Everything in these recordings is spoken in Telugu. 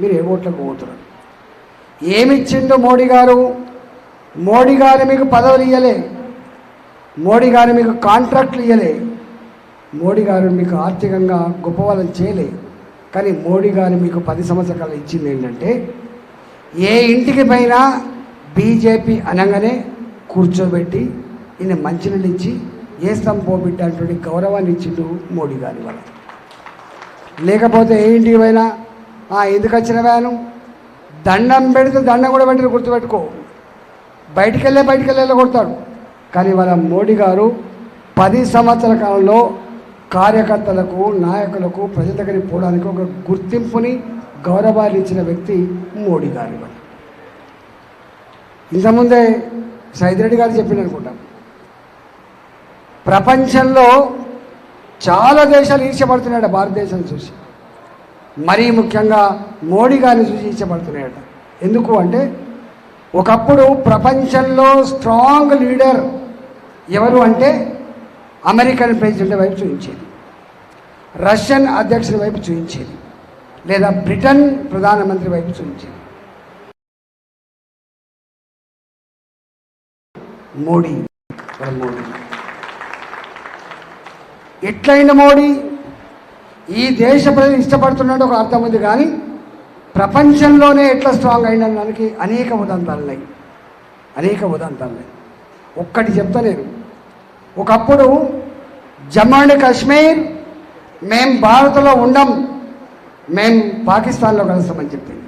మీరు ఏ ఓట్లకు పోతున్నారు? ఏమిచ్చిండు మోడీ గారు? మోడీ గారు మీకు పదవులు ఇవ్వలే, మోడీ గారు మీకు కాంట్రాక్ట్లు ఇవ్వలే, మోడీ గారు మీకు ఆర్థికంగా గొప్పవాళ్ళని చేయలే. కానీ మోడీ గారు మీకు 10 సంవత్సరాలు ఇచ్చింది ఏంటంటే, ఏ ఇంటికి పైన బీజేపీ అనగానే కూర్చోబెట్టి ఈయన మంచినీళ్ళు ఇచ్చి ఏ స్తంభోబిడ్డ అంటే గౌరవాన్ని ఇచ్చిండు మోడీ గారి వల్ల. లేకపోతే ఏ ఇంటికి పోయినా ఎందుకు వచ్చిన వ్యాను దండం పెడితే దండం కూడా పెట్టి గుర్తుపెట్టుకో, బయటికి వెళ్ళే కొడతాడు. కానీ వాళ్ళ మోడీ గారు 10 సంవత్సరాల కాలంలో కార్యకర్తలకు, నాయకులకు, ప్రజల దగ్గరికి పోవడానికి ఒక గుర్తింపుని, గౌరవాన్ని ఇచ్చిన వ్యక్తి మోడీ గారి వల్ల. ఇంతకుముందే సైదిరెడ్డి గారు చెప్పింది అనుకుంటాం, ప్రపంచంలో చాలా దేశాలు ఈర్ష్యపడుతున్నాయట భారతదేశం చూసి, మరీ ముఖ్యంగా మోడీ గారిని చూసి ఈర్ష్యపడుతున్నాయట. ఎందుకు అంటే, ఒకప్పుడు ప్రపంచంలో స్ట్రాంగ్ లీడర్ ఎవరు అంటే అమెరికన్ ప్రెసిడెంట్ వైపు చూపించేది, రష్యన్ అధ్యక్షుడి వైపు చూపించేది, లేదా బ్రిటన్ ప్రధానమంత్రి వైపు చూపించేది. మోడీ ఎట్లయిన మోడీ ఈ దేశ ప్రజలు ఇష్టపడుతున్నట్టు ఒక అర్థం ఉంది. కానీ ప్రపంచంలోనే ఎట్లా స్ట్రాంగ్ అయినడానికి అనేక ఉదంతాలు. ఒక్కటి చెప్తా నేను, ఒకప్పుడు జమ్మూ అండ్ కాశ్మీర్ మేము భారత్లో ఉండం, మేము పాకిస్తాన్లో కలుస్తామని చెప్పింది.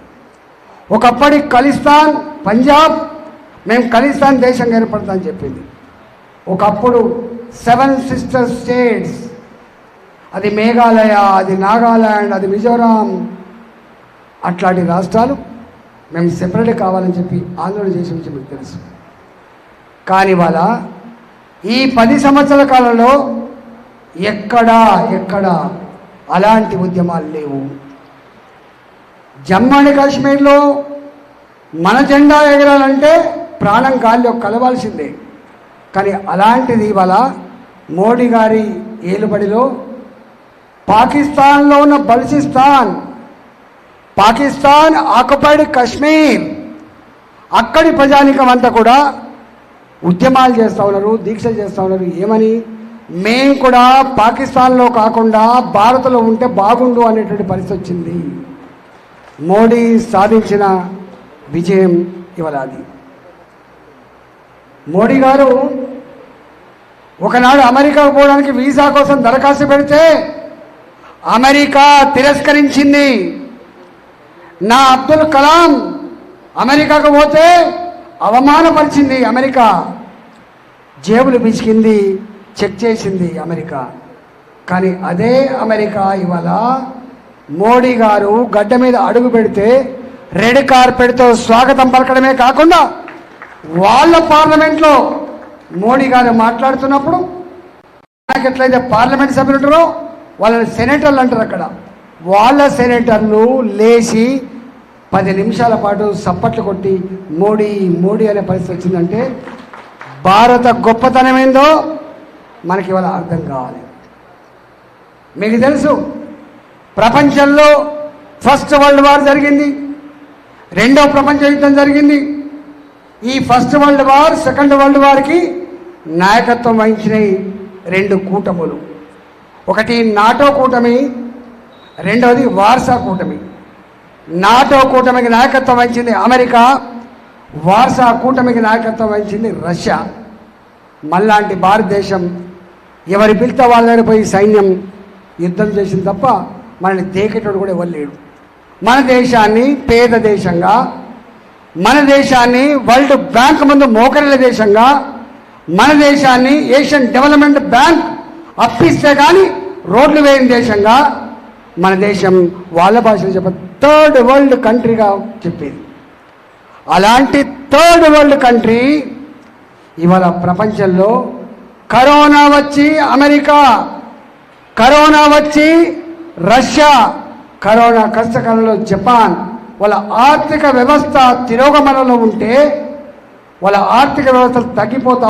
ఒకప్పటి ఖలిస్తాన్ పంజాబ్ మేము ఖలిస్తాన్ దేశంగా ఏర్పడతామని చెప్పింది. ఒకప్పుడు 7 సిస్టర్ స్టేట్స్, అది మేఘాలయ, అది నాగాల్యాండ్, అది మిజోరాం, అట్లాంటి రాష్ట్రాలు మేము సెపరేట్ కావాలని చెప్పి ఆందోళన చేసి మీకు తెలుసు. కానీ వాళ్ళ ఈ 10 సంవత్సరాల కాలంలో ఎక్కడా అలాంటి ఉద్యమాలు లేవు. జమ్మూ అండ్ కాశ్మీర్లో మన జెండా ఎగరాలంటే ప్రాణం గాల్లో కలవాల్సిందే. కానీ అలాంటిది ఇవాళ మోడీ గారి ఏలుబడిలో పాకిస్తాన్లో ఉన్న బలుచిస్తాన్, పాకిస్తాన్ ఆక్యుపైడ్ కాశ్మీర్, అక్కడి ప్రజానికం అంతా కూడా ఉద్యమాలు చేస్తూ ఉన్నారు, దీక్షలు చేస్తూ ఉన్నారు. ఏమని? మేము కూడా పాకిస్తాన్లో కాకుండా భారత్లో ఉంటే బాగుండు అనేటువంటి పరిస్థితి వచ్చింది. మోడీ సాధించిన విజయం ఇవాళ అది. మోడీ గారు ఒకనాడు అమెరికాకు పోవడానికి వీసా కోసం దరఖాస్తు పెడితే అమెరికా తిరస్కరించింది. నా అబ్దుల్ కలాం అమెరికాకు పోతే అవమానపరిచింది అమెరికా, జేబులు పిసికింది, చెక్ చేసింది అమెరికా. కానీ అదే అమెరికా ఇవాళ మోడీ గారు గడ్డ మీద అడుగు పెడితే రెడ్ కార్పెట్తో స్వాగతం పలకడమే కాకుండా వాళ్ళ పార్లమెంట్లో మోడీ గారు మాట్లాడుతున్నప్పుడు మనకి ఎట్లయితే పార్లమెంట్ సభ్యులు ఉంటారో వాళ్ళని సెనేటర్లు అంటారు, అక్కడ వాళ్ళ సెనేటర్లు లేచి 10 నిమిషాల పాటు సప్పట్లు కొట్టి మోడీ మోడీ అనే పరిస్థితి వచ్చిందంటే భారత గొప్పతనం ఏందో మనకి ఇవాళ అర్థం కావాలి. మీకు తెలుసు, ప్రపంచంలో ఫస్ట్ వరల్డ్ వార్ జరిగింది, రెండవ ప్రపంచ యుద్ధం జరిగింది. ఈ first world war, second world వార్కి నాయకత్వం వహించిన 2 కూటములు, ఒకటి నాటో కూటమి, రెండవది వార్సా కూటమి. నాటో కూటమికి నాయకత్వం వహించింది అమెరికా, వార్సా కూటమికి నాయకత్వం వహించింది రష్యా. మళ్ళాంటి భారతదేశం ఎవరి పిలితే వాళ్ళ దగ్గర పోయి సైన్యం యుద్ధం చేసింది తప్ప మనల్ని దేకేటోడు కూడా ఎవరు లేడు. మన దేశాన్ని పేద దేశంగా, మన దేశాన్ని వరల్డ్ బ్యాంక్ ముందు మోకరిల్ల దేశంగా, మన దేశాన్ని ఏషియన్ డెవలప్మెంట్ బ్యాంక్ అప్పిస్తే కానీ రోడ్లు వేయని దేశంగా మన దేశం వాళ్ళ భాషలో చెప్ప థర్డ్ వరల్డ్ కంట్రీగా చెప్పేది. అలాంటి థర్డ్ వరల్డ్ కంట్రీ ఇవాళ ప్రపంచంలో కరోనా వచ్చి అమెరికా, కరోనా వచ్చి రష్యా, కరోనా కష్టకాలంలో జపాన్, వాళ్ళ ఆర్థిక వ్యవస్థ తిరోగమనంలో ఉంటే వాళ్ళ ఆర్థిక వ్యవస్థలు తగ్గిపోతా